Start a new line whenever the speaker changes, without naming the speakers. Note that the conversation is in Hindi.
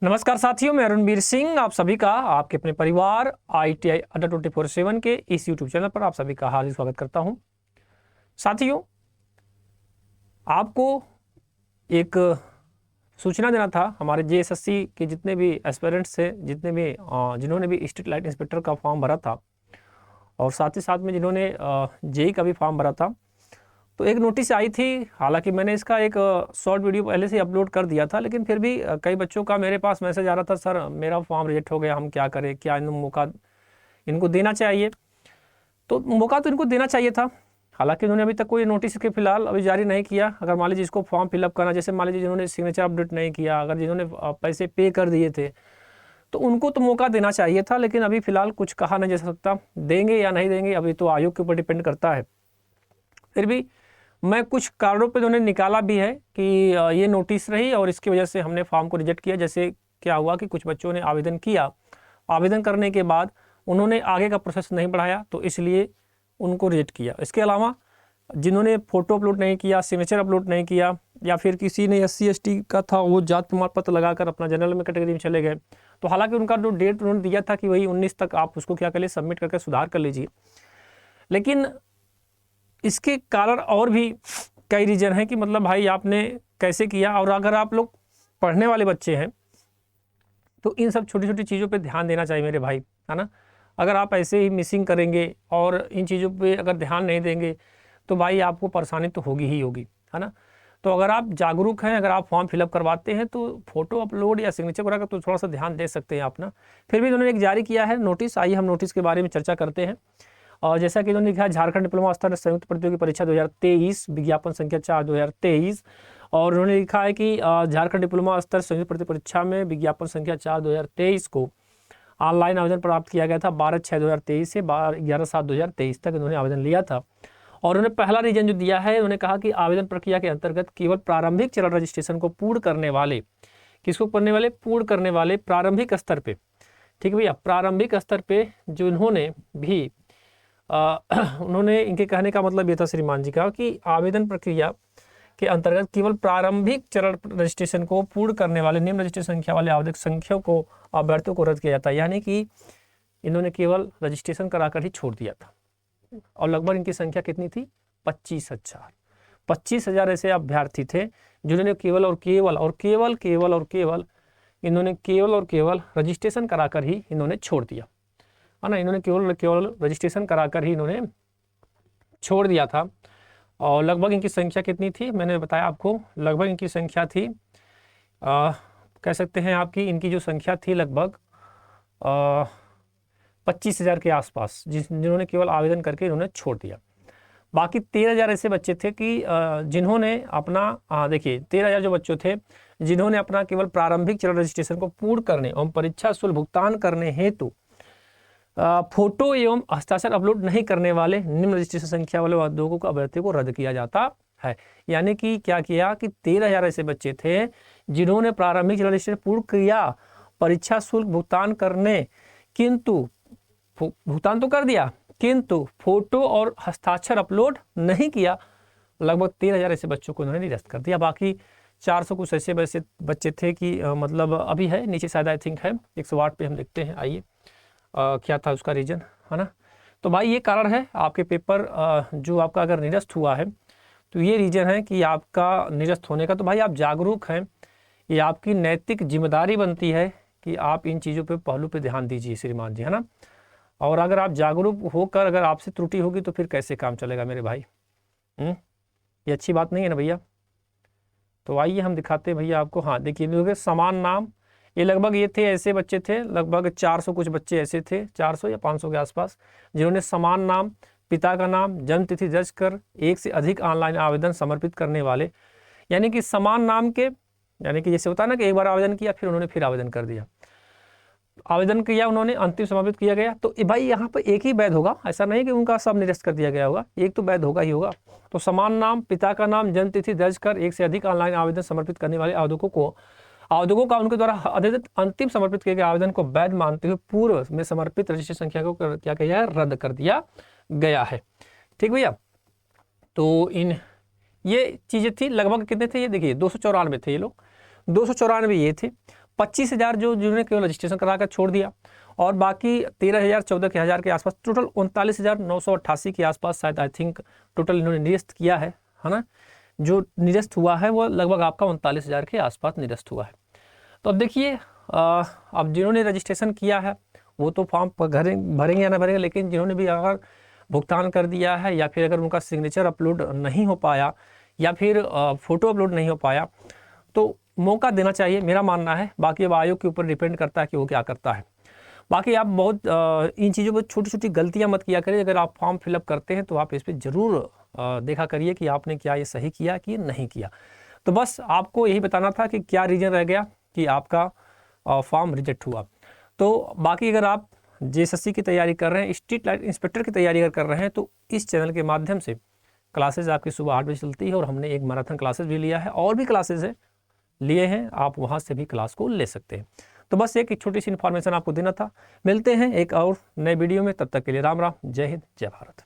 नमस्कार साथियों, मैं अरुणवीर सिंह आप सभी का आपके अपने परिवार ITI अड्डा 24/7 के इस YouTube चैनल पर आप सभी का हार्दिक स्वागत करता हूं। साथियों, आपको एक सूचना देना था। हमारे JSSC के जितने भी एस्पिरेंट्स थे, जिन्होंने भी स्ट्रीट लाइट इंस्पेक्टर का फॉर्म भरा था और साथ ही साथ में जिन्होंने JEE का भी फॉर्म भरा था, तो एक नोटिस आई थी। हालांकि मैंने इसका एक शॉर्ट वीडियो पहले से अपलोड कर दिया था, लेकिन फिर भी कई बच्चों का मेरे पास मैसेज आ रहा था, सर मेरा फॉर्म रिजेक्ट हो गया, हम क्या करें, क्या मौका इनको देना चाहिए। तो मौका तो इनको देना चाहिए था। हालांकि उन्होंने अभी तक कोई नोटिस के फिलहाल अभी जारी नहीं किया। अगर मान लीजिए इसको फॉर्म फिलअप करना, जैसे मान लीजिए जिन्होंने सिग्नेचर अपडेट नहीं किया, अगर जिन्होंने पैसे पे कर दिए थे, तो उनको तो मौका देना चाहिए था। लेकिन अभी फिलहाल कुछ कहा नहीं जा सकता, देंगे या नहीं देंगे अभी तो आयोग के ऊपर डिपेंड करता है। फिर भी मैं कुछ कारणों पे उन्होंने निकाला भी है कि ये नोटिस रही और इसकी वजह से हमने फॉर्म को रिजेक्ट किया। जैसे क्या हुआ कि कुछ बच्चों ने आवेदन किया, आवेदन करने के बाद उन्होंने आगे का प्रोसेस नहीं बढ़ाया, तो इसलिए उनको रिजेक्ट किया। इसके अलावा जिन्होंने फ़ोटो अपलोड नहीं किया, सिग्नेचर अपलोड नहीं किया, या फिर किसी ने SC ST का था वो जात प्रमाण पत्र लगाकर अपना जनरल में कैटेगरी में चले गए, तो हालांकि उनका जो डेट उन्होंने दिया था कि वही 19 तक आप उसको क्या कर लीजिए, सबमिट करके सुधार कर लीजिए। लेकिन इसके कारण और भी कई रीज़न हैं कि मतलब भाई आपने कैसे किया। और अगर आप लोग पढ़ने वाले बच्चे हैं तो इन सब छोटी छोटी चीज़ों पे ध्यान देना चाहिए मेरे भाई, है ना। अगर आप ऐसे ही मिसिंग करेंगे और इन चीज़ों पे अगर ध्यान नहीं देंगे तो भाई आपको परेशानी तो होगी ही होगी, है ना। तो अगर आप जागरूक हैं, अगर आप फॉर्म फिलअप करवाते हैं तो फोटो अपलोड या सिग्नेचर वगैरह का तो थोड़ा सा ध्यान दे सकते हैं आप ना। फिर भी उन्होंने एक जारी किया है नोटिस। आइए हम नोटिस के बारे में चर्चा करते हैं। और जैसा कि उन्होंने लिखा है, झारखंड डिप्लोमा स्तर संयुक्त प्रतियोगी परीक्षा 2023 विज्ञापन संख्या 4 2023। और उन्होंने लिखा है कि झारखंड डिप्लोमा स्तर संयुक्त प्रतियोगी परीक्षा में विज्ञापन संख्या 4 2023 को ऑनलाइन आवेदन प्राप्त किया गया था 12/6/2023 से 11/7/2023 तक इन्होंने आवेदन लिया था। और उन्होंने पहला रीजन जो दिया है, उन्होंने कहा कि आवेदन प्रक्रिया के अंतर्गत केवल प्रारंभिक चरण रजिस्ट्रेशन को पूर्ण करने वाले, किसको करने वाले, पूर्ण करने वाले प्रारंभिक स्तर पे, ठीक है भैया, प्रारंभिक स्तर पे जो इन्होंने भी उन्होंने, इनके कहने का मतलब ये था श्रीमान जी का कि आवेदन प्रक्रिया के अंतर्गत केवल प्रारंभिक चरण रजिस्ट्रेशन को पूर्ण करने वाले निम्न रजिस्ट्रेशन संख्या वाले आवेदक संख्या को अभ्यर्थियों को रद्द किया जाता है। यानी कि इन्होंने केवल रजिस्ट्रेशन कराकर ही छोड़ दिया था। और लगभग इनकी संख्या कितनी थी, 25,000 ऐसे अभ्यर्थी थे जिन्होंने केवल और केवल और केवल केवल और केवल इन्होंने केवल और केवल रजिस्ट्रेशन कराकर ही इन्होंने छोड़ दिया, है ना। इन्होंने केवल रजिस्ट्रेशन कराकर ही इन्होंने छोड़ दिया था। और लगभग इनकी संख्या कितनी थी, मैंने बताया आपको, लगभग इनकी संख्या थी कह सकते हैं आपकी, इनकी जो संख्या थी लगभग 25,000 के आसपास, जिन्होंने केवल आवेदन करके इन्होंने छोड़ दिया। बाकी 13,000 ऐसे बच्चे थे कि जिन्होंने अपना देखिए 13,000 जो बच्चे थे जिन्होंने अपना केवल प्रारंभिक चरण रजिस्ट्रेशन को पूर्ण करने एवं परीक्षा शुल्क भुगतान करने हेतु फोटो एवं हस्ताक्षर अपलोड नहीं करने वाले निम्न रजिस्ट्रेशन संख्या वाले उद्योगों को अभ्यर्थियों को रद्द किया जाता है। यानी कि क्या किया कि 13,000 ऐसे बच्चे थे जिन्होंने प्रारंभिक रजिस्ट्रेशन पूर्ण किया, परीक्षा शुल्क भुगतान करने, किंतु भुगतान तो कर दिया किंतु फोटो और हस्ताक्षर अपलोड नहीं किया। लगभग 13,000 ऐसे बच्चों को उन्होंने निरस्त कर दिया। बाकी 400 कुछ ऐसे बच्चे थे कि मतलब अभी है नीचे, शायद आई थिंक है 108 पे, हम देखते हैं। आइए क्या था उसका रीजन, है ना। तो भाई ये कारण है आपके पेपर जो आपका अगर निरस्त हुआ है तो ये रीजन है कि आपका निरस्त होने का। तो भाई आप जागरूक हैं, ये आपकी नैतिक जिम्मेदारी बनती है कि आप इन चीज़ों पे पहलू पे ध्यान दीजिए श्रीमान जी, है ना। और अगर आप जागरूक होकर अगर आपसे त्रुटि होगी तो फिर कैसे काम चलेगा मेरे भाई, ये अच्छी बात नहीं है ना भैया। तो आइए हम दिखाते हैं भैया आपको। हाँ देखिए, समान नाम, ये लगभग ये थे ऐसे बच्चे थे, लगभग 400 कुछ बच्चे ऐसे थे, 400 या 500 के आसपास, जिन्होंने समान नाम, पिता का नाम, जन्म तिथि दर्ज कर एक से अधिक ऑनलाइन आवेदन समर्पित करने वाले। यानी कि समान नाम के, यानी कि जैसे होता है ना कि एक बार आवेदन किया फिर उन्होंने फिर आवेदन कर दिया, आवेदन किया उन्होंने, अंतिम समर्पित किया गया, तो भाई यहाँ पर एक ही वैध होगा, ऐसा नहीं कि उनका सब निरस्त कर दिया गया होगा, एक तो वैध होगा ही होगा। तो समान नाम, पिता का नाम, जन्म तिथि दर्ज कर एक से अधिक ऑनलाइन आवेदन समर्पित करने वाले आवेदकों का उनके द्वारा अंतिम समर्पित किए गए आवेदन को वैध मानते हुए पूर्व में समर्पित रजिस्ट्रेशन संख्या को क्या किया है, रद्द कर दिया गया है। ठीक भैया, तो इन ये चीजें थी। लगभग कितने थे ये देखिए, 294 थे ये लोग, 294 ये थे। 25,000 जो जिन्होंने केवल रजिस्ट्रेशन करा कर छोड़ दिया, और बाकी 13,000 14,000 के आसपास, टोटल 39,988 के आसपास शायद आई थिंक टोटल इन्होंने निरस्त किया है ना। जो निरस्त हुआ है वो लगभग आपका 39,000 के आसपास निरस्त हुआ है। तो अब देखिए, अब जिन्होंने रजिस्ट्रेशन किया है वो तो फॉर्म भरेंगे या ना भरेंगे, लेकिन जिन्होंने भी अगर भुगतान कर दिया है या फिर अगर उनका सिग्नेचर अपलोड नहीं हो पाया या फिर फ़ोटो अपलोड नहीं हो पाया, तो मौका देना चाहिए, मेरा मानना है। बाकी अब आयोग के ऊपर डिपेंड करता है कि वो क्या करता है। बाकी आप बहुत इन चीज़ों पर छोटी छोटी गलतियां मत किया करिए। अगर आप फॉर्म फिलअप करते हैं तो आप इस पर ज़रूर देखा करिए कि आपने क्या ये सही किया कि नहीं किया। तो बस आपको यही बताना था कि क्या रीज़न रह गया कि आपका फॉर्म रिजेक्ट हुआ। तो बाकी अगर आप जेएसएससी की तैयारी कर रहे हैं, स्ट्रीट लाइट इंस्पेक्टर की तैयारी अगर कर रहे हैं, तो इस चैनल के माध्यम से क्लासेज आपकी सुबह 8 बजे चलती है, और हमने एक मैराथन क्लासेज भी लिया है, और भी क्लासेज है लिए हैं, आप वहाँ से भी क्लास को ले सकते हैं। तो बस एक छोटी सी इन्फॉर्मेशन आपको देना था। मिलते हैं एक और नए वीडियो में, तब तक के लिए राम राम, जय हिंद, जय भारत।